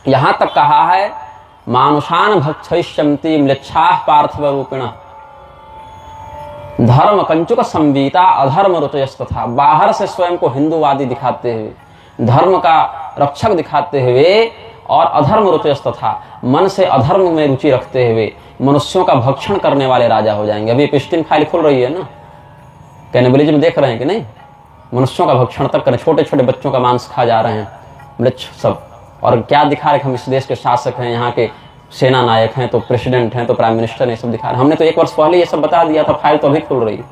यहां तक कहा है मानुषान भक्षयिष्यन्ति म्लेच्छाः पार्थिव रूपिण धर्म कंचुक संवीता अधर्म रुचयस्तथा। बाहर से स्वयं को हिंदूवादी दिखाते हुए, धर्म का रक्षक दिखाते हुए और अधर्म रुचयस्तथा मन से अधर्म में रुचि रखते हुए मनुष्यों का भक्षण करने वाले राजा हो जाएंगे। अभी पिस्टिन फाइल खुल रही है ना, कैनिबलिज्म देख रहे हैं कि नहीं, मनुष्यों का भक्षण तक करें, छोटे छोटे बच्चों का मांस खा जा रहे हैं मृक्ष सब। और क्या दिखा रहे, हम इस देश के शासक हैं, यहाँ के सेना नायक हैं, तो प्रेसिडेंट हैं, तो प्राइम मिनिस्टर हैं, सब दिखा रहे हैं। हमने तो 1 वर्ष पहले ये सब बता दिया था, फाइल तो अभी खुल रही है।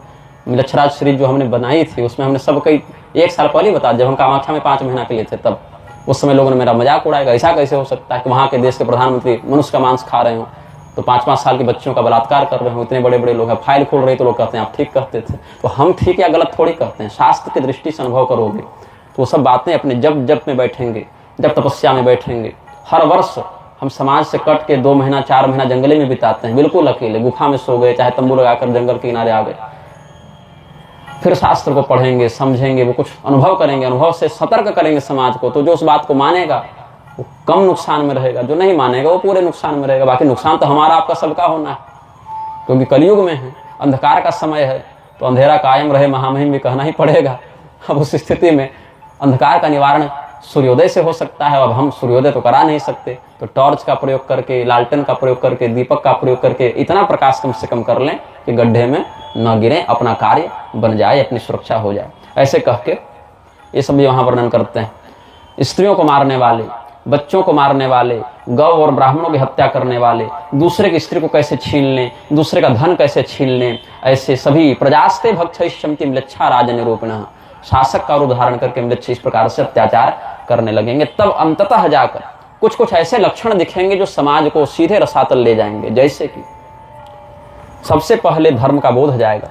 मिलच्छराज सीरीज जो हमने बनाई थी उसमें हमने सब कई 1 साल पहले बता, जब हम कामाख्या में 5 महीना के लिए थे, तब उस समय लोगों ने मेरा मजाक उड़ाएगा, ऐसा कैसे हो सकता है कि वहाँ के देश के प्रधानमंत्री मनुष्य का मांस खा रहे हो, तो 5-5 साल के बच्चों का बलात्कार कर रहे हो, इतने बड़े बड़े लोग हैं। फाइल खुल रही तो लोग कहते हैं आप ठीक कहते थे। तो हम ठीक या गलत थोड़ी कहते हैं, शास्त्र की दृष्टि से अनुभव करोगे तो वो सब बातें अपने जब में बैठेंगे, जब तपस्या में बैठेंगे। हर वर्ष हम समाज से कट के 2 महीना 4 महीना जंगले में बिताते हैं, बिल्कुल अकेले, गुफा में सो गए, चाहे तंबू लगाकर जंगल के किनारे आ गए। फिर शास्त्र को पढ़ेंगे, समझेंगे, वो कुछ अनुभव करेंगे, अनुभव से सतर्क करेंगे समाज को। तो जो उस बात को मानेगा वो कम नुकसान में रहेगा, जो नहीं मानेगा वो पूरे नुकसान में रहेगा। बाकी नुकसान तो हमारा आपका सबका होना है, क्योंकि कलयुग में है, अंधकार का समय है, तो अंधेरा कायम रहे महामहिम भी कहना ही पड़ेगा। अब उस स्थिति में अंधकार का निवारण सूर्योदय से हो सकता है। अब हम सूर्योदय तो करा नहीं सकते, तो टॉर्च का प्रयोग करके, लालटेन का प्रयोग करके, दीपक का प्रयोग करके इतना प्रकाश कम से कम कर लें कि गड्ढे में न गिरे, अपना कार्य बन जाए, अपनी सुरक्षा हो जाए। ऐसे कह के ये सब वहां वर्णन करते हैं। स्त्रियों को मारने वाले, बच्चों को मारने वाले, गौ और ब्राह्मणों की हत्या करने वाले, दूसरे की स्त्री को कैसे छीन लें, दूसरे का धन कैसे छीन लें, ऐसे सभी प्रजास्ते भक्षयिष्यन्ति म्लेच्छा राजनिरूपिणः, शासक का रूप धारण करके म्लेच्छ इस प्रकार से अत्याचार करने लगेंगे। तब अंततः जाकर कुछ कुछ ऐसे लक्षण दिखेंगे जो समाज को सीधे रसातल ले जाएंगे। जैसे कि सबसे पहले धर्म का बोध जाएगा,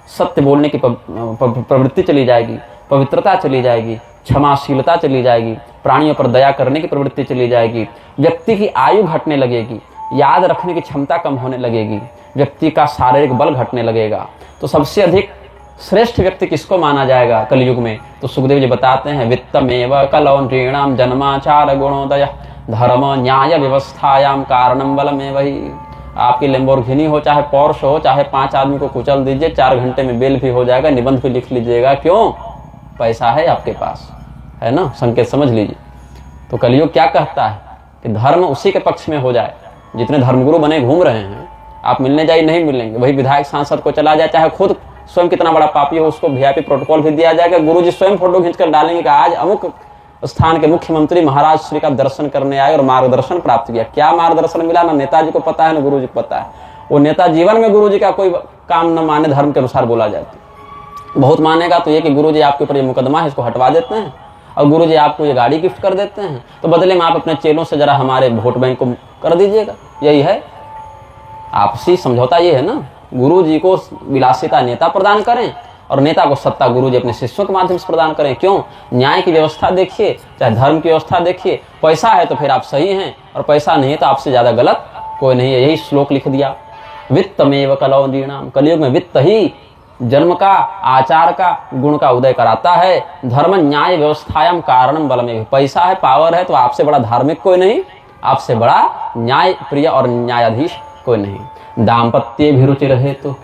सत्य बोलने की प्रवृत्ति चली जाएगी, पवित्रता चली जाएगी, क्षमाशीलता चली जाएगी, प्राणियों पर दया करने की प्रवृत्ति चली जाएगी, व्यक्ति की आयु घटने लगेगी, याद रखने की क्षमता कम होने लगेगी, व्यक्ति का शारीरिक बल घटने लगेगा। तो सबसे अधिक श्रेष्ठ व्यक्ति किसको माना जाएगा कलयुग में? तो सुखदेव जी बताते हैं वित्तमेव कलौ नृणाम जन्माचार गुणोदय धर्म न्याय व्यवस्थायाम कारणम बलमेव ही। आपकी लैम्बोर्गिनी हो, चाहे पोर्श हो, चाहे 5 आदमी को कुचल दीजिए, 4 घंटे में बेल भी हो जाएगा, निबंध भी लिख लीजिएगा। क्यों? पैसा है आपके पास, है ना, संकेत समझ लीजिए। तो कलयुग क्या कहता है कि धर्म उसी के पक्ष में हो जाए। जितने धर्मगुरु बने घूम रहे हैं, आप मिलने जाइए नहीं मिलेंगे। वही विधायक सांसद को चला जाए, चाहे खुद स्वयं कितना बड़ा पापी हो, उसको वीआईपी प्रोटोकॉल भी दिया जाएगा। गुरुजी स्वयं फोटो खींचकर डालेंगे कि आज अमुक स्थान के मुख्यमंत्री महाराज श्री का दर्शन करने आए और मार्गदर्शन प्राप्त किया। क्या मार्गदर्शन मिला? ना नेताजी को पता है ना गुरुजी को पता है। वो नेता जीवन में गुरुजी का कोई काम न माने, धर्म के अनुसार बोला जाता। बहुत मानेगा तो ये कि गुरुजी आपके ऊपर ये मुकदमा है, इसको हटवा देते हैं, और गुरुजी आपको ये गाड़ी गिफ्ट कर देते हैं, तो बदले में आप अपने चेलों से जरा हमारे वोट बैंक को कर दीजिएगा। यही है आपसी समझौता, ये है ना। गुरुजी को विलासिता नेता प्रदान करें और नेता को सत्ता गुरुजी अपने शिष्यों के माध्यम से प्रदान करें। क्यों? न्याय की व्यवस्था देखिए, चाहे धर्म की व्यवस्था देखिए। पैसा है तो फिर आप सही हैं, और पैसा नहीं है तो आपसे ज्यादा गलत कोई नहीं है। यही श्लोक लिख दिया, वित्तमेव कलौ नृणाम। कलयुग में वित्त ही जन्म का, आचार का, गुण का उदय कराता है। धर्म न्याय व्यवस्थायाम कारणम बलमेव। पैसा है, पावर है, तो आपसे बड़ा धार्मिक कोई नहीं, आपसे बड़ा न्याय प्रिय और न्यायाधीश कोई नहीं। दाम्पत्य भी रुचि रहे तो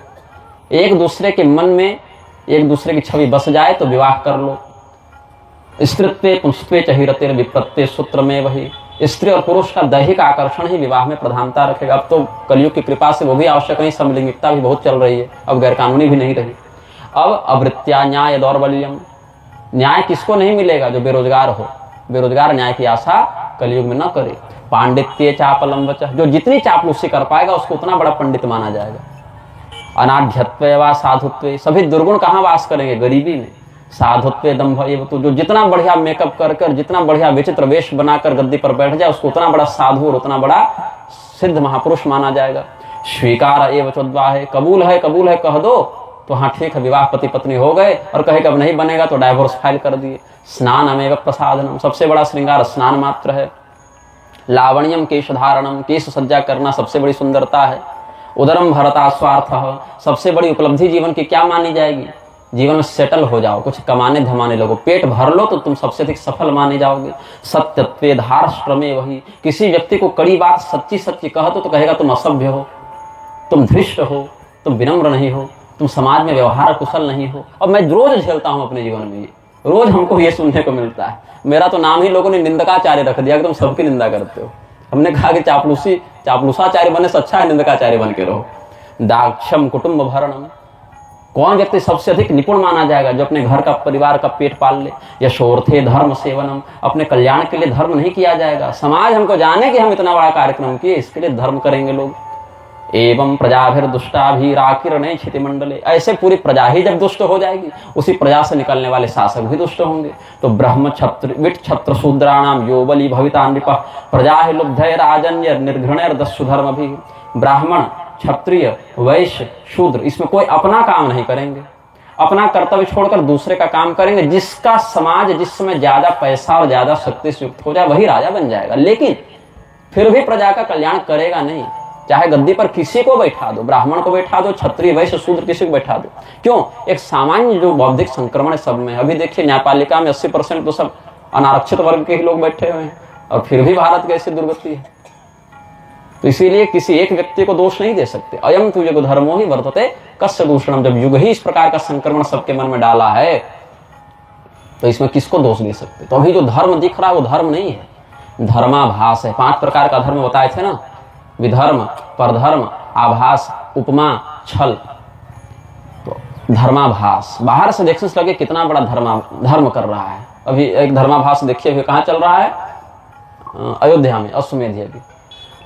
एक दूसरे के मन में एक दूसरे की छवि बस जाए तो विवाह कर लो। स्त्रीत्वे पुंस्त्वे चहिरते विप्रत्य सूत्र में वही। स्त्री और पुरुष का दैहिक आकर्षण ही विवाह में प्रधानता रखेगा। अब तो कलयुग की कृपा से वो भी आवश्यक नहीं, समलिंगिकता भी बहुत चल रही है, अब गैरकानूनी भी नहीं रही। अब अवृत्या न्याय दौर्बल्यम। न्याय किसको नहीं मिलेगा? जो बेरोजगार हो। बेरोजगार न्याय की आशा कलयुग में न करे। पांडित्य चापलम वच। जो जितनी चापलूसी कर पाएगा उसको उतना बड़ा पंडित माना जाएगा। अनाढ़्यत्व व साधुत्व। सभी दुर्गुण कहाँ वास करेंगे? गरीबी में। साधुत्व दंभ एव। तो जो जितना बढ़िया मेकअप कर जितना बढ़िया विचित्र वेश बनाकर गद्दी पर बैठ जाए उसको उतना बड़ा साधु और उतना बड़ा सिद्ध महापुरुष माना जाएगा। स्वीकार एव चोद्वाहे। कबूल है कह दो तो हाँ ठीक है, विवाह पति पत्नी हो गए, और कहे कब नहीं बनेगा तो डाइवोर्स फाइल कर दिए। स्नान अमेव प्रसादनम। सबसे बड़ा श्रृंगार स्नान मात्र है। लावण्यम केश धारणम। केश सज्जा करना सबसे बड़ी सुंदरता है। उदरम भरता स्वार्थ। सबसे बड़ी उपलब्धि जीवन की क्या मानी जाएगी? जीवन में सेटल हो जाओ, कुछ कमाने धमाने लगो, पेट भर लो तो तुम सबसे अधिक सफल माने जाओगे। सत्यत्वे धार्ष्ट्रमे वही, किसी व्यक्ति को कड़ी बात सच्ची सच्ची कह दो तो कहेगा तुम असभ्य हो, तुम धृष्ट हो, तुम विनम्र नहीं हो, तुम समाज में व्यवहार कुशल नहीं हो। और मैं रोज झेलता हूं अपने जीवन में, रोज हमको ये सुनने को मिलता है। मेरा तो नाम ही लोगों ने निंदकाचार्य रख दिया कि तुम सबकी निंदा करते हो। हमने कहा कि चापलूसाचार्य बनने से अच्छा है निंदकाचार्य बन के रहो। दाक्षम कुटुंब भरणम, कौन व्यक्ति सबसे अधिक निपुण माना जाएगा? जो अपने घर का परिवार का पेट पाल ले। यशोर्थे धर्म सेवनम, अपने कल्याण के लिए धर्म नहीं किया जाएगा। समाज हमको जाने कि हम इतना बड़ा कार्यक्रम किए, इसके लिए धर्म करेंगे लोग। एवं प्रजाभिर दुष्टाभिराकिरणे क्षितिमंडले, ऐसे पूरी प्रजा ही जब दुष्ट हो जाएगी, उसी प्रजा से निकलने वाले शासक भी दुष्ट होंगे। तो ब्रह्म क्षत्र विट क्षत्र शूद्राणाम यो बलि भविता नृपः प्रजा लुब्धय राजन्य निर्घृणैर दस्यु धर्म भी। ब्राह्मण, क्षत्रिय, वैश्य, शूद्र, इसमें कोई अपना काम नहीं करेंगे, अपना कर्तव्य छोड़कर दूसरे का काम करेंगे। जिसका समाज जिस समय ज्यादा पैसा और ज्यादा शक्ति से युक्त हो जाए वही राजा बन जाएगा, लेकिन फिर भी प्रजा का कल्याण करेगा नहीं। चाहे गद्दी पर किसी को बैठा दो, ब्राह्मण को बैठा दो, क्षत्रिय, वैश्य, शूद्र, किसी को बैठा दो। क्यों? एक सामान्य जो बौद्धिक संक्रमण है सब में। अभी देखिए न्यायपालिका में 80% तो सब अनारक्षित वर्ग के ही लोग बैठे हुए हैं, और फिर भी भारत की ऐसी दुर्गति है। तो इसीलिए किसी एक व्यक्ति को दोष नहीं दे सकते। अयम तु युग धर्मो ही वर्तते कस्य दूषणम, जब युग ही इस प्रकार का संक्रमण सबके मन में डाला है तो इसमें किसको दोष दे सकते? तो अभी जो धर्म दिख रहा है वो धर्म नहीं है, धर्माभास है। 5 प्रकार का धर्म बताए थे ना, विधर्म, परधर्म, आभास, उपमा, छल। तो धर्माभास बाहर से देखने से लगे कितना बड़ा धर्म कर रहा है। अभी एक धर्माभास देखिए अभी कहाँ चल रहा है, अयोध्या में अश्वमेध यज्ञ।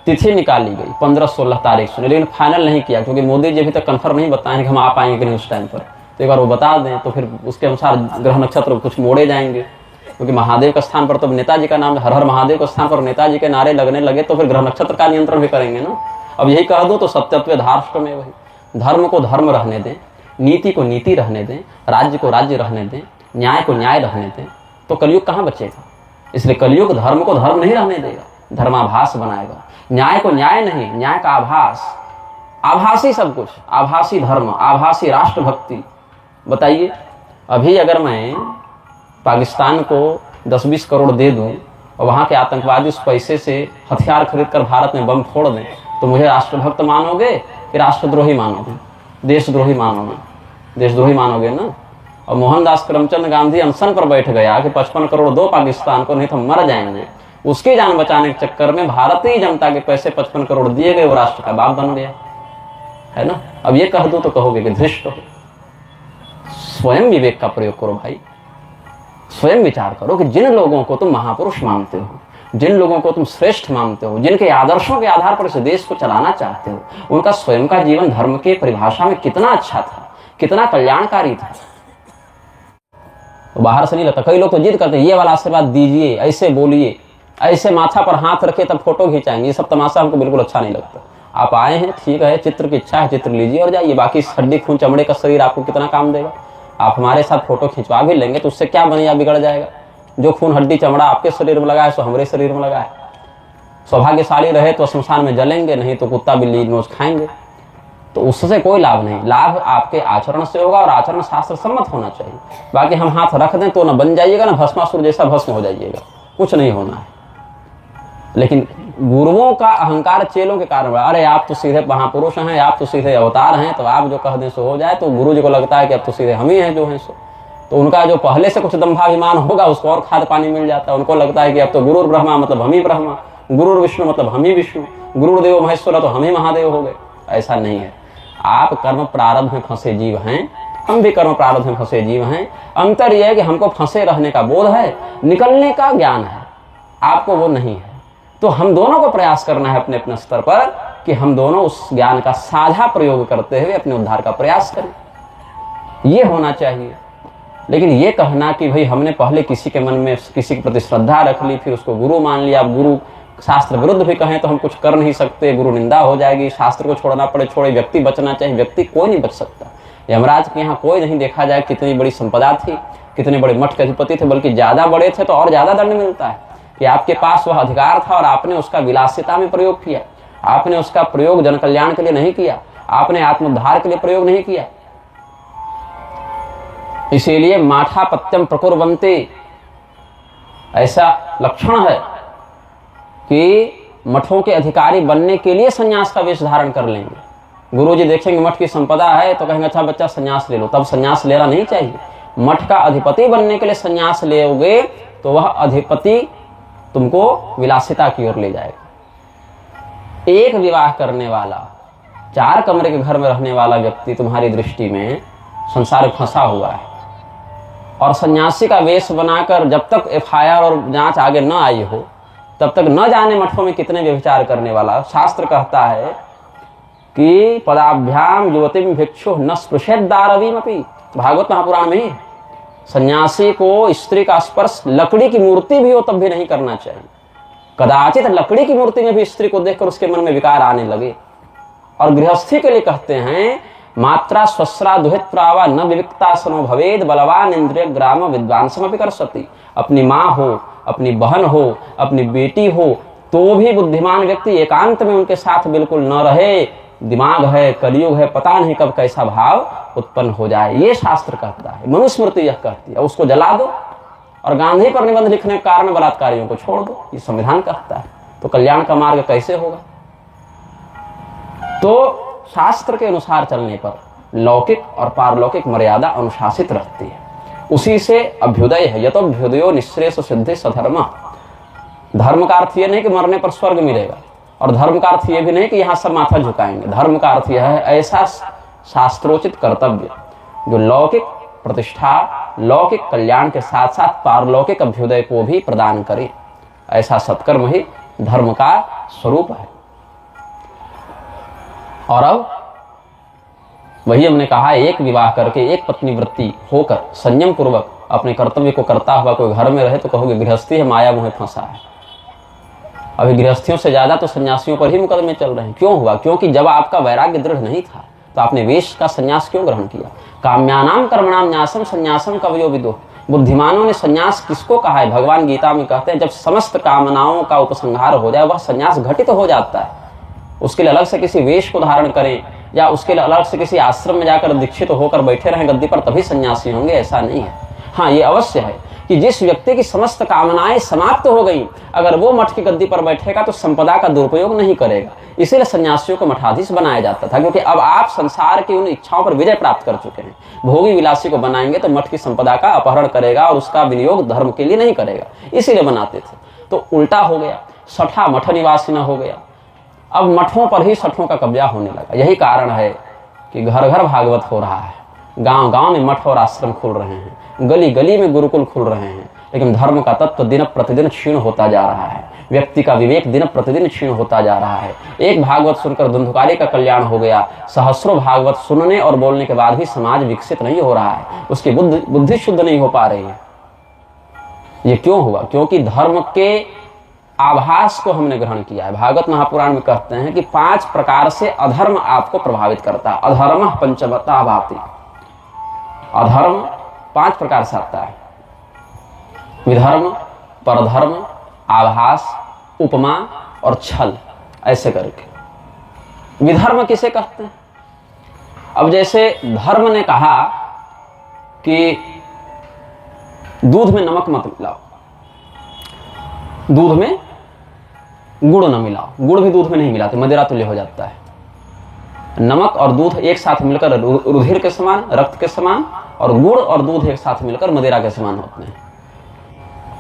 तिथि निकाली गई 15-16 तारीख से, लेकिन फाइनल नहीं किया क्योंकि मोदी जी अभी तक कंफर्म नहीं बताए कि हम आ पाएंगे कि नहीं उस टाइम पर। तो एक बार वो बता दें तो फिर उसके अनुसार ग्रह नक्षत्र कुछ मोड़े जाएंगे। क्योंकि महादेव के स्थान पर तो नेताजी का नाम, हर हर महादेव के स्थान पर नेताजी के नारे लगने लगे तो फिर ग्रह नक्षत्र का नियंत्रण भी करेंगे ना। अब यही कह दो तो सत्यत्व धार्ष्ट में वही, धर्म को धर्म रहने दें, नीति को नीति रहने दें, राज्य को राज्य रहने दें, न्याय को न्याय रहने दें, तो कलयुग कहाँ बचेगा। इसलिए कलयुग धर्म को धर्म नहीं रहने देगा, धर्माभास बनाएगा। न्याय को न्याय नहीं, न्याय का आभास, आभासी सब कुछ, आभासी धर्म, आभासी राष्ट्रभक्ति। बताइए अभी अगर मैं पाकिस्तान को 10-20 करोड़ दे दूं और वहां के आतंकवादी उस पैसे से हथियार खरीद कर भारत में बम फोड़ दें तो मुझे राष्ट्रभक्त मानोगे कि राष्ट्रद्रोही मानोगे, देशद्रोही मानोगे? देशद्रोही मानोगे ना। और मोहनदास करमचंद गांधी अनशन पर बैठ गया कि 55 करोड़ दो पाकिस्तान को, नहीं तो मर जाएंगे। उसकी जान बचाने के चक्कर में भारतीय जनता के पैसे 55 करोड़ दिए गए, वो राष्ट्र का बाप बन गया है ना। अब ये कह दो तो कहोगे कि धृष्ट हो। स्वयं विवेक का प्रयोग करो भाई, स्वयं विचार करो कि जिन लोगों को तुम महापुरुष मानते हो, जिन लोगों को तुम श्रेष्ठ मानते हो, जिनके आदर्शों के आधार पर इस देश को चलाना चाहते हो, उनका स्वयं का जीवन धर्म के परिभाषा में कितना अच्छा था, कितना कल्याणकारी था। तो बाहर से नहीं लगता। कई लोग तो जिद करते ये वाला आशीर्वाद दीजिए, ऐसे बोलिए, ऐसे माथा पर हाथ रखे तब फोटो खिंचाएंगे। ये सब तमाशा हमको बिल्कुल अच्छा नहीं लगता। आप आए हैं, ठीक है, चित्र की इच्छा है, चित्र लीजिए और जाइए। बाकी हड्डी खून चमड़े का शरीर आपको कितना काम देगा? आप हमारे साथ फोटो खिंचवा भी लेंगे तो उससे क्या बनिया बिगड़ जाएगा? जो खून हड्डी चमड़ा आपके शरीर में लगा है सो हमारे शरीर में लगा है। सौभाग्यशाली रहे तो श्मशान में जलेंगे, नहीं तो कुत्ता बिल्ली नोच खाएंगे। तो उससे कोई लाभ नहीं। लाभ आपके आचरण से होगा और आचरण शास्त्र सम्मत होना चाहिए। बाकी हम हाथ रख दें तो ना बन जाइएगा ना भस्मासुर जैसा भस्म हो जाइएगा, कुछ नहीं होना है। लेकिन गुरुओं का अहंकार चेलों के कारण, अरे आप तो सीधे महापुरुष हैं, आप तो सीधे अवतार हैं, तो आप जो कह दें सो हो जाए। तो गुरु जी को लगता है कि अब तो सीधे हम ही हैं जो हैं सो। तो उनका जो पहले से कुछ दंभाभिमान होगा उसको और खाद पानी मिल जाता है। उनको लगता है कि अब तो गुरु ब्रह्मा मतलब हम ही ब्रह्मा, गुरु विष्णु मतलब हम ही विष्णु, गुरुदेव महेश्वर तो हम ही महादेव हो गए। ऐसा नहीं है। आप कर्म प्रारब्ध में फंसे जीव हैं, हम भी कर्म प्रारब्ध में फंसे जीव हैं। अंतर यह है कि हमको फंसे रहने का बोध है, निकलने का ज्ञान है, आपको वो नहीं है। तो हम दोनों को प्रयास करना है अपने अपने स्तर पर कि हम दोनों उस ज्ञान का साझा प्रयोग करते हुए अपने उद्धार का प्रयास करें। ये होना चाहिए। लेकिन ये कहना कि भाई हमने पहले किसी के मन में किसी के प्रति श्रद्धा रख ली, फिर उसको गुरु मान लिया, अब गुरु शास्त्र विरुद्ध भी कहें तो हम कुछ कर नहीं सकते, गुरु निंदा हो जाएगी, शास्त्र को छोड़ना पड़े छोड़े, व्यक्ति बचना चाहिए। व्यक्ति कोई नहीं बच सकता। यमराज के यहाँ कोई नहीं देखा जाए कितनी बड़ी संपदा थी, कितने बड़े मठ के अधिपति थे, बल्कि ज्यादा बड़े थे तो और ज्यादा दंड मिलता है कि आपके पास वह अधिकार था और आपने उसका विलासिता में प्रयोग किया, आपने उसका प्रयोग जन कल्याण के लिए नहीं किया, आपने आत्मोद्धार के लिए प्रयोग नहीं किया। इसीलिए माठापत्यम प्रकुर्वन्ति, ऐसा लक्षण है कि मठों के अधिकारी बनने के लिए संन्यास का वेश धारण कर लेंगे। गुरुजी देखेंगे मठ की संपदा है तो कहेंगे अच्छा बच्चा संन्यास ले लो, तब संन्यास लेना नहीं चाहिए। मठ का अधिपति बनने के लिए संन्यास लोगे तो वह अधिपति तुमको विलासिता की ओर ले जाएगा। एक विवाह करने वाला, 4 कमरे के घर में रहने वाला व्यक्ति तुम्हारी दृष्टि में संसार में फंसा हुआ है, और सन्यासी का वेश बनाकर जब तक एफआईआर और जांच आगे न आई हो तब तक न जाने मठों में कितने व्यभिचार करने वाला। शास्त्र कहता है कि पदाभ्याम युवतीम भिक्षु न स्पृशेत दारवीमपि, भागवत महापुराण में ही सन्यासी को स्त्री का स्पर्श लकड़ी की मूर्ति भी हो तब भी नहीं करना चाहिए। कदाचित लकड़ी की मूर्ति में भी स्त्री को देखकर उसके मन में विकार आने लगे। और गृहस्थी के लिए कहते हैं मात्रा स्वस्रा दुहित प्रावा न विविक्तासनो भवेद बलवान इंद्रिय ग्राम विद्वांसमपि करसति। अपनी माँ हो, अपनी बहन हो, अपनी बेटी हो, तो भी बुद्धिमान व्यक्ति एकांत में उनके साथ बिल्कुल न रहे। दिमाग है, कलयुग है, पता नहीं कब कैसा भाव उत्पन्न हो जाए, ये शास्त्र कहता है। मनुस्मृति यह कहती है। उसको जला दो और गांधी पर निबंध लिखने के कारण बलात्कारियों को छोड़ दो, ये संविधान कहता है। तो कल्याण का मार्ग कैसे होगा? तो शास्त्र के अनुसार चलने पर लौकिक और पारलौकिक मर्यादा अनुशासित रहती है। उसी से अभ्युदय है। यतोभ्युदयो निःश्रेयस सिद्धि सधर्म। धर्म का अर्थ यह नहीं कि मरने पर स्वर्ग मिलेगा, और धर्म का अर्थ यह भी नहीं कि यहां सब माथा झुकाएंगे। धर्म का अर्थ यह है ऐसा शास्त्रोचित कर्तव्य जो लौकिक प्रतिष्ठा, लौकिक कल्याण के साथ साथ पारलौकिक अभ्युदय को भी प्रदान करे। ऐसा सत्कर्म ही धर्म का स्वरूप है। और अब वही हमने कहा, एक विवाह करके एक पत्नी वृत्ति होकर संयम पूर्वक अपने कर्तव्य को करता हुआ कोई घर में रहे तो कहोगे गृहस्थी है, माया मोह फंसा है। अभी गृहस्थियों से ज्यादा तो सन्यासियों पर ही मुकदमे चल रहे हैं। क्यों हुआ? क्योंकि जब आपका वैराग्य दृढ़ नहीं था तो आपने वेश का संन्यास क्यों ग्रहण किया? काम्यानाम कर्मणाम न्यासम संन्यासम कवयो विदो। बुद्धिमानों ने संन्यास किसको कहा है? भगवान गीता में कहते हैं जब समस्त कामनाओं का उपसंहार हो जाए वह संन्यास घटित हो जाता है। उसके लिए अलग से किसी वेश को धारण करें या उसके लिए अलग से किसी आश्रम में जाकर दीक्षित होकर बैठे रहें गद्दी पर तभी सन्यासी होंगे, ऐसा नहीं है। हाँ, ये अवश्य है कि जिस व्यक्ति की समस्त कामनाएं समाप्त हो गई, अगर वो मठ की गद्दी पर बैठेगा तो संपदा का दुरुपयोग नहीं करेगा। इसीलिए सन्यासियों को मठाधीश बनाया जाता था, क्योंकि अब आप संसार की उन इच्छाओं पर विजय प्राप्त कर चुके हैं। भोगी विलासी को बनाएंगे तो मठ की संपदा का अपहरण करेगा और उसका विनियोग धर्म के लिए नहीं करेगा, इसीलिए बनाते थे। तो उल्टा हो गया, सठा मठ निवासी न हो गया। अब मठों पर ही सठों का कब्जा होने लगा। यही कारण है कि घर घर भागवत हो रहा है, गांव गांव में मठ और आश्रम खुल रहे हैं, गली गली में गुरुकुल खुल रहे हैं। लेकिन धर्म का तत्व दिन प्रतिदिन क्षीण होता जा रहा है। व्यक्ति का विवेक दिन प्रतिदिन क्षीण होता जा रहा है। एक भागवत सुनकर धुंधुकारी का कल्याण हो गया, सहस्रों भागवत सुनने और बोलने के बाद भी समाज विकसित नहीं हो रहा है, उसकी बुद्धि शुद्ध नहीं हो पा रही है। ये क्यों हुआ? क्योंकि धर्म के आभास को हमने ग्रहण किया है। भागवत महापुराण में कहते हैं कि 5 प्रकार से अधर्म आपको प्रभावित करता है। अधर्म पंचमता भाति। अधर्म 5 प्रकार से आता है। विधर्म, परधर्म, आभास, उपमा और छल, ऐसे करके। विधर्म किसे कहते हैं? अब जैसे धर्म ने कहा कि दूध में नमक मत मिलाओ, दूध में गुड़ न मिलाओ। गुड़ भी दूध में नहीं मिलाते, मदिरा तुल्य हो जाता है। नमक और दूध एक साथ मिलकर रुधिर के समान, रक्त के समान, और गुड़ और दूध एक साथ मिलकर मदिरा के समान होते हैं।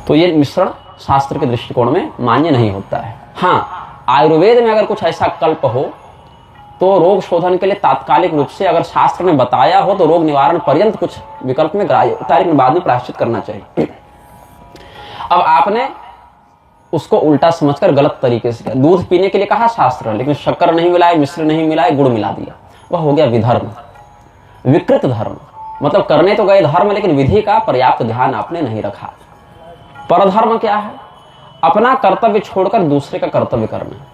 तो ये मिश्रण शास्त्र के दृष्टिकोण में मान्य नहीं होता है। हाँ, आयुर्वेद में अगर कुछ ऐसा कल्प हो तो रोग शोधन के लिए तात्कालिक रूप से अगर शास्त्र ने बताया हो तो रोग निवारण पर्यंत कुछ विकल्प में ग्राह्य होता है, लेकिन बाद में प्रायश्चित करना चाहिए। अब आपने उसको उल्टा समझकर गलत तरीके से किया। दूध पीने के लिए कहा शास्त्र, लेकिन शक्कर नहीं मिलाए, मिश्र नहीं मिलाए, गुड़ मिला दिया। वह हो गया विधर्म, विकृत धर्म। मतलब करने तो गए धर्म, लेकिन विधि का पर्याप्त ध्यान आपने नहीं रखा। परधर्म क्या है? अपना कर्तव्य छोड़कर दूसरे का कर्तव्य करना।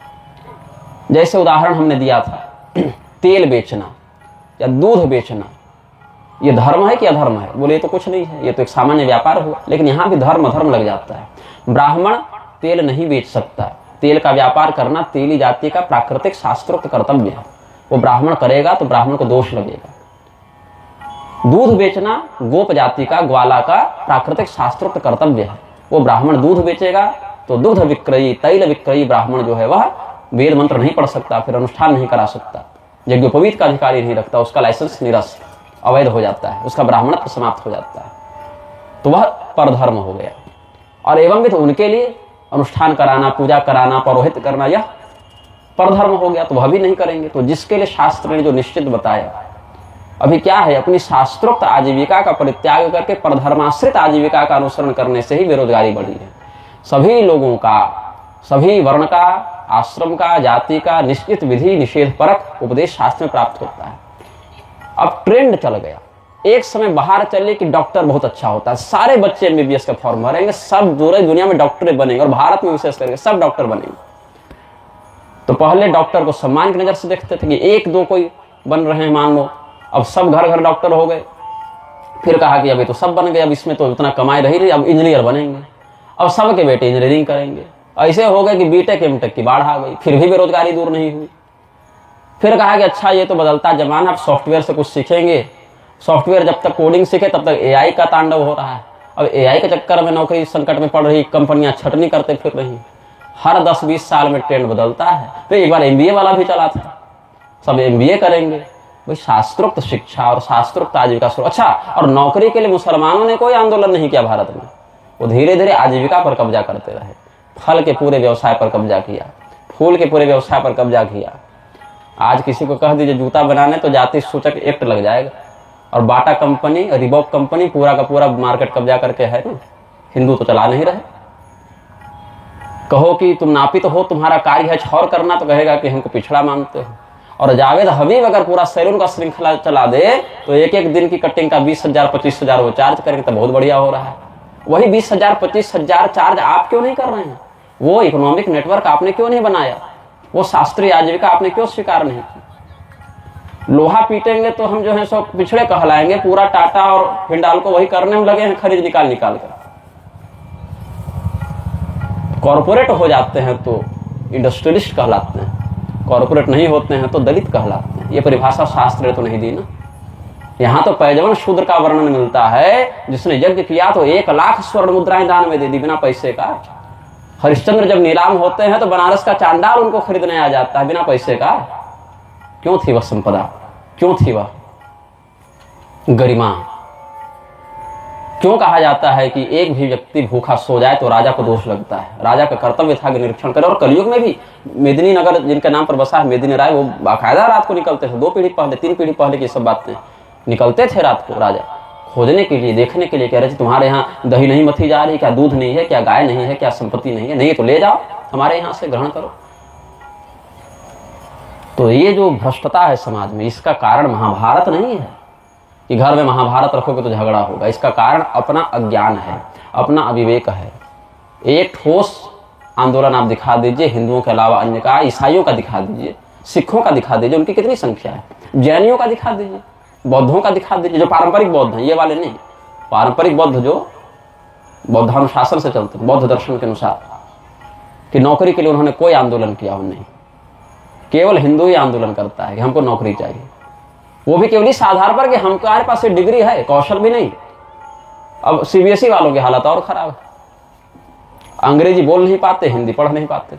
जैसे उदाहरण हमने दिया था, तेल बेचना या दूध बेचना, ये धर्म है कि अधर्म है? बोले ये तो कुछ नहीं है, ये तो एक सामान्य व्यापार हुआ। लेकिन यहां भी धर्म अधर्म लग जाता है। ब्राह्मण तेल नहीं बेच सकता। तेल का व्यापार करना तेली जाति का प्राकृतिक शास्त्रोक्त कर्तव्य है। वो ब्राह्मण करेगा तो ब्राह्मण को दोष लगेगा। दूध बेचना गोप जाति का, ग्वाला का प्राकृतिक शास्त्रोक्त कर्तव्य है। वो ब्राह्मण दूध बेचेगा तो दुग्ध विक्रयी, तैल विक्रयी ब्राह्मण जो है वह वेद मंत्र नहीं पढ़ सकता, फिर अनुष्ठान नहीं करा सकता, यज्ञोपवीत का अधिकारी नहीं रखता, उसका लाइसेंस निरस्त, अवैध हो जाता है, उसका ब्राह्मणत्व समाप्त हो जाता है, तो वह परधर्म हो गया। और एवं भी तो उनके लिए अनुष्ठान कराना, पूजा कराना, परोहित करना, यह परधर्म हो गया, तो वह भी नहीं करेंगे। तो जिसके लिए शास्त्र ने जो निश्चित बताया, अभी क्या है, अपनी शास्त्रोक्त आजीविका का परित्याग करके परधर्माश्रित आजीविका का अनुसरण करने से ही बेरोजगारी बढ़ी है। सभी लोगों का, सभी वर्ण का, आश्रम का, जाति का निश्चित विधि निषेध परक उपदेश शास्त्र में प्राप्त होता है। अब ट्रेंड चल गया, एक समय बाहर चले कि डॉक्टर बहुत अच्छा होता है, सारे बच्चे एमबीबीएस का फॉर्म भरेंगे, सब पूरे दुनिया में डॉक्टर बनेंगे, और भारत में विशेष करके सब डॉक्टर बनेंगे। तो पहले डॉक्टर को सम्मान की नजर से देखते थे कि एक दो कोई बन रहे हैं मान लो, अब सब घर घर डॉक्टर हो गए। फिर कहा कि अभी तो सब बन गए, अब इसमें तो इतना कमाई रही, अब इंजीनियर बनेंगे, अब सबके बेटे इंजीनियरिंग करेंगे। ऐसे हो गए कि बीटेक एमटेक की बाढ़ आ गई, फिर भी बेरोजगारी दूर नहीं हुई। फिर कहा कि अच्छा ये तो बदलता जमाना, अब सॉफ्टवेयर से कुछ सीखेंगे, सॉफ्टवेयर जब तक कोडिंग सीखे तब तक एआई का तांडव हो रहा है। अब एआई के चक्कर में नौकरी संकट में पड़ रही, कंपनियां छटनी करते फिर रही, हर 10-20 साल में ट्रेंड बदलता है। तो एक बार एमबीए वाला भी चला था, सब एमबीए करेंगे। भाई शास्त्रोक्त शिक्षा और शास्त्रोक्त आजीविका अच्छा, और नौकरी के लिए मुसलमानों ने कोई आंदोलन नहीं किया भारत में, वो धीरे धीरे आजीविका पर कब्जा करते रहे, फल के पूरे व्यवसाय पर कब्जा किया, फूल के पूरे व्यवसाय पर कब्जा किया। आज किसी को कह दीजिए जूता बनाने तो जाति सूचक एक्ट लग जाएगा, और बाटा कंपनी, रिबॉक कंपनी पूरा का पूरा मार्केट कब्जा करके है ना, हिंदू तो चला नहीं रहे। कहो कि तुम नापित हो, तुम्हारा कार्य है छौर करना, तो कहेगा कि हमको पिछड़ा मानते हो। और जावेद हबीब अगर पूरा सैलून का श्रृंखला चला दे तो एक एक दिन की कटिंग का 20,000 25,000 वो चार्ज करेंगे, तो बहुत बढ़िया हो रहा है। वही 20,000 25,000 चार्ज आप क्यों नहीं कर रहे हैं? वो इकोनॉमिक नेटवर्क आपने क्यों नहीं बनाया? वो शास्त्रीय आजीविका आपने क्यों स्वीकार नहीं की? लोहा पीटेंगे तो हम जो है सो पिछड़े कहलाएंगे, पूरा टाटा और हिंडाल्को वही करने में लगे हैं, खरीद निकाल निकाल कर। कॉर्पोरेट हो जाते हैं तो इंडस्ट्रियलिस्ट कहलाते हैं, कॉर्पोरेट नहीं होते हैं तो दलित कहलाते हैं। ये परिभाषा शास्त्र ने तो नहीं दी ना। यहाँ तो पैजवन शूद्र का वर्णन मिलता है, जिसने यज्ञ किया तो 1,00,000 स्वर्ण मुद्राएं दान में दे दी बिना पैसे का। हरिश्चंद्र जब नीलाम होते हैं तो बनारस का चांडाल उनको खरीदने आ जाता है बिना पैसे का। क्यों थी वह संपदा, क्यों थी वह गरिमा? क्यों कहा जाता है कि एक भी व्यक्ति भूखा सो जाए तो राजा को दोष लगता है? राजा का कर्तव्य था कि निरीक्षण करे। और कलयुग में भी मेदिनी नगर जिनके नाम पर बसा है मेदिनी राय, वो बाकायदा रात को निकलते थे। 2 पीढ़ी पहले 3 पीढ़ी पहले की सब बातें, निकलते थे रात को राजा खोजने के लिए, देखने के लिए। कह रहे थे तुम्हारे यहाँ दही नहीं मथी जा रही क्या? दूध नहीं है क्या? गाय नहीं है क्या? संपत्ति नहीं है? नहीं तो ले जाओ हमारे यहाँ से ग्रहण करो। तो ये जो भ्रष्टता है समाज में, इसका कारण महाभारत नहीं है कि घर में महाभारत रखोगे तो झगड़ा होगा। इसका कारण अपना अज्ञान है, अपना अविवेक है। एक ठोस आंदोलन आप दिखा दीजिए हिंदुओं के अलावा अन्य का, ईसाइयों का दिखा दीजिए, सिखों का दिखा दीजिए, उनकी कितनी संख्या है, जैनियों का दिखा दीजिए, बौद्धों का दिखा दीजिए, जो पारंपरिक बौद्ध हैं, ये वाले नहीं, पारंपरिक बौद्ध जो बौद्धानुशासन से चलते हैं, बौद्ध दर्शन के अनुसार, कि नौकरी के लिए उन्होंने कोई आंदोलन किया हो नहीं। केवल हिंदू ही आंदोलन करता है कि हमको नौकरी चाहिए, वो भी केवल इस आधार पर कि हमारे पास डिग्री है, कौशल भी नहीं। अब सीबीएसई वालों की हालत और खराब है, अंग्रेजी बोल नहीं पाते, हिंदी पढ़ नहीं पाते,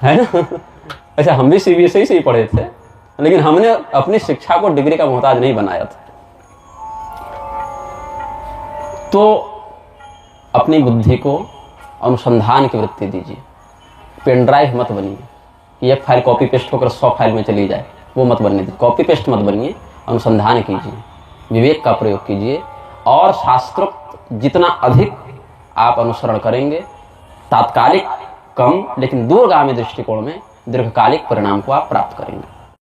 है ना। अच्छा, हम भी सीबीएसई से ही पढ़े थे, लेकिन हमने अपनी शिक्षा को डिग्री का मोहताज नहीं बनाया था। तो अपनी बुद्धि को अनुसंधान की वृत्ति दीजिए, पेन ड्राइव मत बनिए, एक फाइल कॉपी पेस्ट होकर 100 फाइल में चली जाए, वो मत बनने दीजिए। कॉपी पेस्ट मत बनिए, अनुसंधान कीजिए, विवेक का प्रयोग कीजिए, और शास्त्रोक्त जितना अधिक आप अनुसरण करेंगे, तात्कालिक कम लेकिन दूरगामी दृष्टिकोण में दीर्घकालिक परिणाम को आप प्राप्त करेंगे।